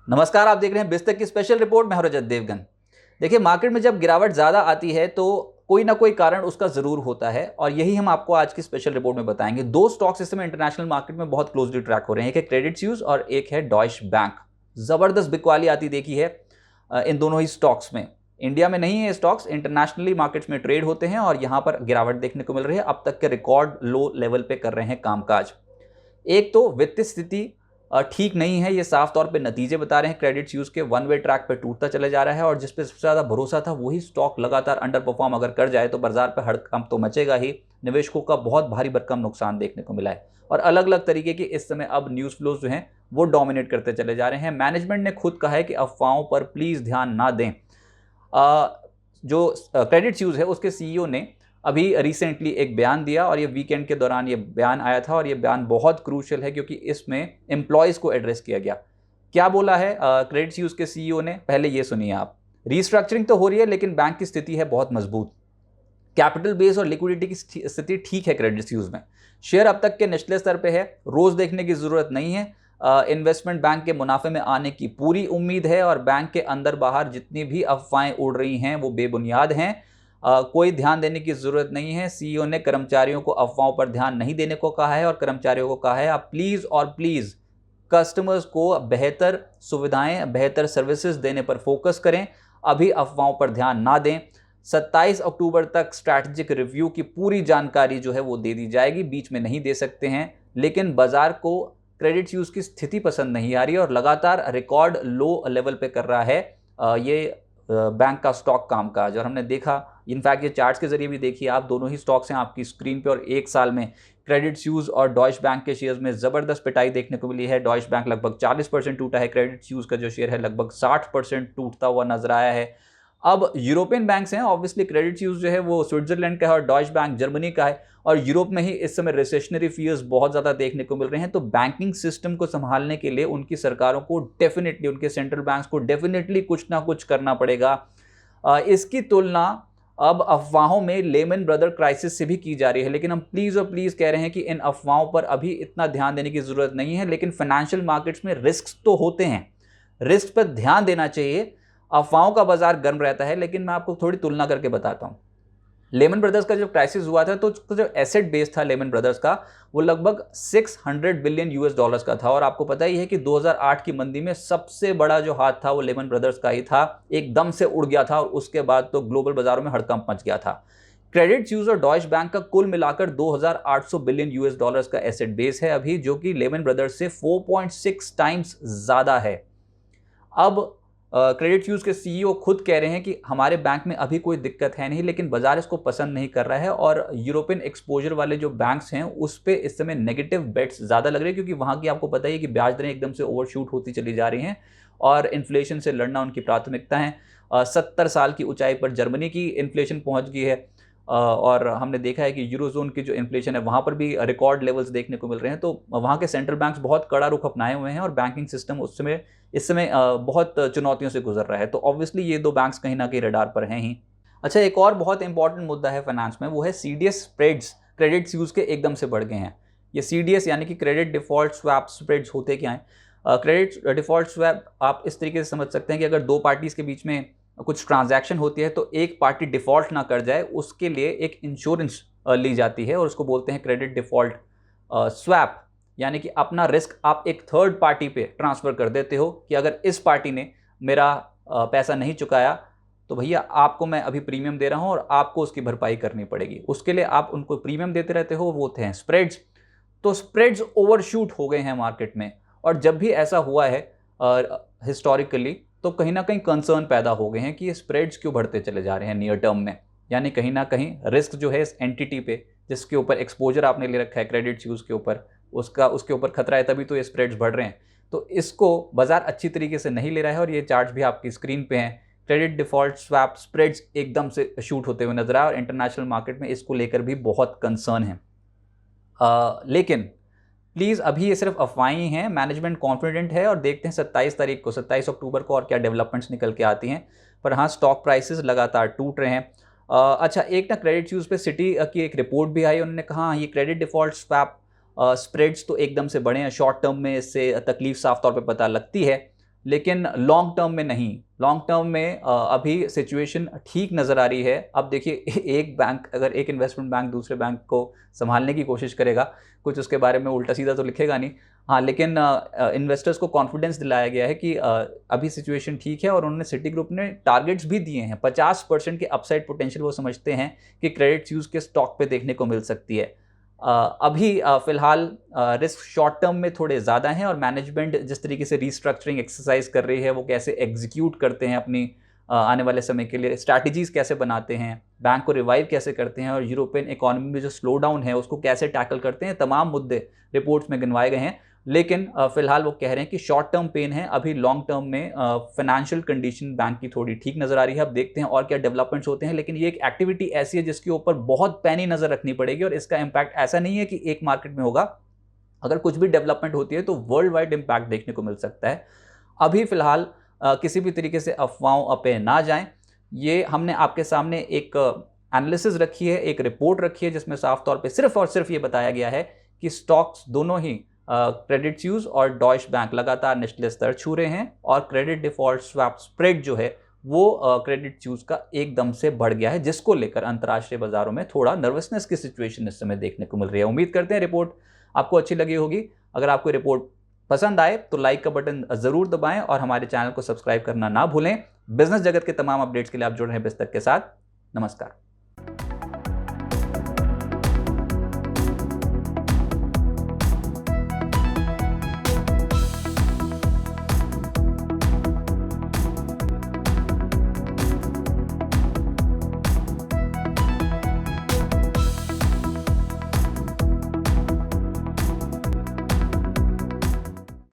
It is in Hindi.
नमस्कार, आप देख रहे हैं बिस्तक की स्पेशल रिपोर्ट। मैं हूं रजत देवगन। देखिए, मार्केट में जब गिरावट ज़्यादा आती है तो कोई ना कोई कारण उसका ज़रूर होता है और यही हम आपको आज की स्पेशल रिपोर्ट में बताएंगे। दो स्टॉक्स इस समय इंटरनेशनल मार्केट में बहुत क्लोजली ट्रैक हो रहे हैं। एक है क्रेडिट स्विस और एक है डॉइश बैंक। ज़बरदस्त बिकवाली आती देखी है इन दोनों ही स्टॉक्स में। इंडिया में नहीं है स्टॉक्स, इंटरनेशनली मार्केट्स में ट्रेड होते हैं और यहाँ पर गिरावट देखने को मिल रही है। अब तक के रिकॉर्ड लो लेवल पे कर रहे हैं कामकाज। एक तो वित्तीय स्थिति ठीक नहीं है, ये साफ तौर पे नतीजे बता रहे हैं। क्रेडिट स्विस के वन वे ट्रैक पे टूटता चले जा रहा है और जिस पे सबसे ज़्यादा भरोसा था वही स्टॉक लगातार अंडर परफॉर्म अगर कर जाए तो बाजार पर हड़कंप तो मचेगा ही। निवेशकों का बहुत भारी भरकम नुकसान देखने को मिला है और अलग अलग तरीके के इस समय अब न्यूज़ फ्लोज जो हैं वो डोमिनेट करते चले जा रहे हैं। मैनेजमेंट ने खुद कहा है कि अफवाहों पर प्लीज़ ध्यान ना दें। जो क्रेडिट स्विस है उसके सीईओ ने अभी रिसेंटली एक बयान दिया और ये वीकेंड के दौरान ये बयान आया था और ये बयान बहुत क्रूशियल है क्योंकि इसमें एम्प्लॉयज़ को एड्रेस किया गया। क्या बोला है क्रेडिट स्विस के सीईओ ने, पहले ये सुनिए आप। रीस्ट्रक्चरिंग तो हो रही है लेकिन बैंक की स्थिति है बहुत मजबूत। कैपिटल बेस और लिक्विडिटी की स्थिति ठीक है क्रेडिट स्विस में। शेयर अब तक के निचले स्तर पे है, रोज देखने की जरूरत नहीं है। इन्वेस्टमेंट बैंक के मुनाफे में आने की पूरी उम्मीद है और बैंक के अंदर बाहर जितनी भी अफवाहें उड़ रही हैं वो बेबुनियाद हैं। कोई ध्यान देने की जरूरत नहीं है। सीईओ ने कर्मचारियों को अफवाहों पर ध्यान नहीं देने को कहा है और कर्मचारियों को कहा है आप प्लीज और प्लीज कस्टमर्स को बेहतर सुविधाएं, बेहतर सर्विसेज देने पर फोकस करें, अभी अफवाहों पर ध्यान ना दें। 27 अक्टूबर तक स्ट्रैटेजिक रिव्यू की पूरी जानकारी जो है वो दे दी जाएगी, बीच में नहीं दे सकते हैं। लेकिन बाजार को क्रेडिट स्विस की स्थिति पसंद नहीं आ रही है और लगातार रिकॉर्ड लो लेवल पे कर रहा है ये बैंक का स्टॉक कामकाज। और हमने देखा, इनफैक्ट ये चार्ट्स के जरिए भी देखिए आप, दोनों ही स्टॉक्स हैं आपकी स्क्रीन पे और एक साल में क्रेडिट स्विस और डॉइश बैंक के शेयर्स में ज़बरदस्त पिटाई देखने को मिली है। डॉइश बैंक लगभग 40% टूटा है, क्रेडिट स्विस का जो शेयर है लगभग 60% टूटता हुआ नजर आया है। अब यूरोपियन बैंक्स हैं, ऑब्वियसली क्रेडिट स्विस जो है वो स्विट्जरलैंड का है और डॉइश बैंक जर्मनी का है और यूरोप में ही इस समय रिसेशनरी फियर्स बहुत ज़्यादा देखने को मिल रहे हैं। तो बैंकिंग सिस्टम को संभालने के लिए उनकी सरकारों को डेफिनेटली, उनके सेंट्रल बैंक्स को डेफिनेटली कुछ ना कुछ करना पड़ेगा। इसकी तुलना अब अफवाहों में लेमन ब्रदर क्राइसिस से भी की जा रही है, लेकिन हम प्लीज़ और प्लीज़ कह रहे हैं कि इन अफवाहों पर अभी इतना ध्यान देने की ज़रूरत नहीं है। लेकिन फाइनेंशियल मार्केट्स में रिस्क तो होते हैं, रिस्क पर ध्यान देना चाहिए। अफवाहों का बाजार गर्म रहता है, लेकिन मैं आपको थोड़ी तुलना करके बताता हूँ। लेमन ब्रदर्स का जब क्राइसिस हुआ था तो जो एसेट बेस था लेमन ब्रदर्स का वो लगभग 600 बिलियन यूएस डॉलर्स का था और आपको पता ही है कि 2008 की मंदी में सबसे बड़ा जो हाथ था वो लेमन ब्रदर्स का ही था, एकदम से उड़ गया था और उसके बाद तो ग्लोबल बाजारों में हड़कंप मच गया था। क्रेडिट स्विस और डॉइश बैंक का कुल मिलाकर 2800 बिलियन यूएस डॉलर्स का एसेट बेस है अभी, जो कि लेमन ब्रदर्स से 4.6 टाइम्स ज्यादा है। अब क्रेडिट स्विस के सीईओ खुद कह रहे हैं कि हमारे बैंक में अभी कोई दिक्कत है नहीं, लेकिन बाजार इसको पसंद नहीं कर रहा है और यूरोपियन एक्सपोजर वाले जो बैंक्स हैं उस पे इस समय नेगेटिव बेट्स ज़्यादा लग रहे हैं क्योंकि वहाँ की आपको पता ही है कि ब्याज दरें एकदम से ओवरशूट होती चली जा रही हैं और इन्फ्लेशन से लड़ना उनकी प्राथमिकता है। 70 साल की ऊंचाई पर जर्मनी की इन्फ्लेशन पहुँच गई है और हमने देखा है कि यूरोजोन की जो इन्फ्लेशन है वहाँ पर भी रिकॉर्ड लेवल्स देखने को मिल रहे हैं। तो वहाँ के सेंट्रल बैंक्स बहुत कड़ा रुख अपनाए हुए हैं और बैंकिंग सिस्टम इस समय बहुत चुनौतियों से गुजर रहा है। तो ऑब्वियसली ये दो बैंक्स कहीं ना कहीं रडार पर हैं ही। अच्छा, एक और बहुत इंपॉर्टेंट मुद्दा है फाइनेंस में, वो है सीडीएस स्प्रेड्स। क्रेडिट स्विस के एकदम से बढ़ गए हैं। ये सीडीएस यानी कि क्रेडिट डिफॉल्ट स्वैप स्प्रेड्स होते क्या हैं? क्रेडिट डिफॉल्ट स्वैप आप इस तरीके से समझ सकते हैं कि अगर दो पार्टीज के बीच में कुछ ट्रांजैक्शन होती है तो एक पार्टी डिफॉल्ट ना कर जाए उसके लिए एक इंश्योरेंस ली जाती है और उसको बोलते हैं क्रेडिट डिफॉल्ट स्वैप। यानी कि अपना रिस्क आप एक थर्ड पार्टी पे ट्रांसफ़र कर देते हो कि अगर इस पार्टी ने मेरा पैसा नहीं चुकाया तो भैया आपको मैं अभी प्रीमियम दे रहा हूँ और आपको उसकी भरपाई करनी पड़ेगी। उसके लिए आप उनको प्रीमियम देते रहते हो, वो होते हैं स्प्रेड्स। तो स्प्रेड्स ओवरशूट हो गए हैं मार्केट में और जब भी ऐसा हुआ है हिस्टोरिकली तो कहीं ना कहीं कंसर्न पैदा हो गए हैं कि ये स्प्रेड्स क्यों बढ़ते चले जा रहे हैं नियर टर्म में। यानी कहीं ना कहीं रिस्क जो है इस एंटिटी पे जिसके ऊपर एक्सपोजर आपने ले रखा है क्रेडिट स्विस के ऊपर, उसके ऊपर खतरा है, तभी तो ये स्प्रेड्स बढ़ रहे हैं। तो इसको बाजार अच्छी तरीके से नहीं ले रहा है और ये चार्ट भी आपकी स्क्रीन पे हैं। क्रेडिट डिफॉल्ट स्वैप स्प्रेड्स एकदम से शूट होते हुए नजर आए और इंटरनेशनल मार्केट में इसको लेकर भी बहुत कंसर्न है। लेकिन प्लीज़ अभी ये सिर्फ अफवाहें ही हैं। मैनेजमेंट कॉन्फिडेंट है और देखते हैं 27 अक्टूबर को और क्या डेवलपमेंट्स निकल के आती हैं। पर हाँ, स्टॉक प्राइसेस लगातार टूट रहे हैं। अच्छा, एक ना क्रेडिट स्विस पे सिटी की एक रिपोर्ट भी आई, उन्होंने कहा ये क्रेडिट डिफॉल्ट स्वैप स्प्रेड्स तो एकदम से बढ़े हैं, शॉर्ट टर्म में इससे तकलीफ साफ तौर पे पता लगती है, लेकिन लॉन्ग टर्म में नहीं। लॉन्ग टर्म में अभी सिचुएशन ठीक नज़र आ रही है। अब देखिए एक बैंक, अगर एक इन्वेस्टमेंट बैंक दूसरे बैंक को संभालने की कोशिश करेगा, कुछ उसके बारे में उल्टा सीधा तो लिखेगा नहीं, हाँ, लेकिन इन्वेस्टर्स को कॉन्फिडेंस दिलाया गया है कि अभी सिचुएशन ठीक है। और उन्होंने सिटी ग्रुप ने टारगेट्स भी दिए हैं, 50% के अपसाइड पोटेंशियल वो समझते हैं कि क्रेडिट यूज़ के स्टॉक पे देखने को मिल सकती है। अभी फ़िलहाल रिस्क शॉर्ट टर्म में थोड़े ज़्यादा हैं, और मैनेजमेंट जिस तरीके से रीस्ट्रक्चरिंग एक्सरसाइज कर रही है, वो कैसे एग्जीक्यूट करते हैं अपनी आने वाले समय के लिए, स्ट्रैटेजीज़ कैसे बनाते हैं, बैंक को रिवाइव कैसे करते हैं, और यूरोपियन इकोनॉमी में जो स्लो डाउन है उसको कैसे टैकल करते हैं, तमाम मुद्दे रिपोर्ट्स में गिनवाए गए हैं। लेकिन फ़िलहाल वो कह रहे हैं कि शॉर्ट टर्म पेन है, अभी लॉन्ग टर्म में फाइनेंशियल कंडीशन बैंक की थोड़ी ठीक नज़र आ रही है। अब देखते हैं और क्या डेवलपमेंट्स होते हैं, लेकिन ये एक एक्टिविटी ऐसी है जिसके ऊपर बहुत पैनी नज़र रखनी पड़ेगी, और इसका इम्पैक्ट ऐसा नहीं है कि एक मार्केट में होगा। अगर कुछ भी डेवलपमेंट होती है तो वर्ल्ड वाइड इम्पैक्ट देखने को मिल सकता है। अभी फ़िलहाल किसी भी तरीके से अफवाहों पे ना जाएं। ये हमने आपके सामने एक एनालिसिस रखी है, एक रिपोर्ट रखी है, जिसमें साफ तौर पे सिर्फ और सिर्फ ये बताया गया है कि स्टॉक्स दोनों ही क्रेडिट स्विस और डॉइश बैंक लगातार निचले स्तर छू रहे हैं, और क्रेडिट डिफॉल्ट स्वैप स्प्रेड जो है वो क्रेडिट स्विस का एकदम से बढ़ गया है, जिसको लेकर अंतर्राष्ट्रीय बाजारों में थोड़ा नर्वसनेस की सिचुएशन इस समय देखने को मिल रही है। उम्मीद करते हैं रिपोर्ट आपको अच्छी लगी होगी। अगर आपको रिपोर्ट पसंद आए तो लाइक का बटन ज़रूर दबाएं, और हमारे चैनल को सब्सक्राइब करना ना भूलें। बिजनेस जगत के तमाम अपडेट्स के लिए आप जुड़ रहे हैं बिस्तक के साथ। नमस्कार।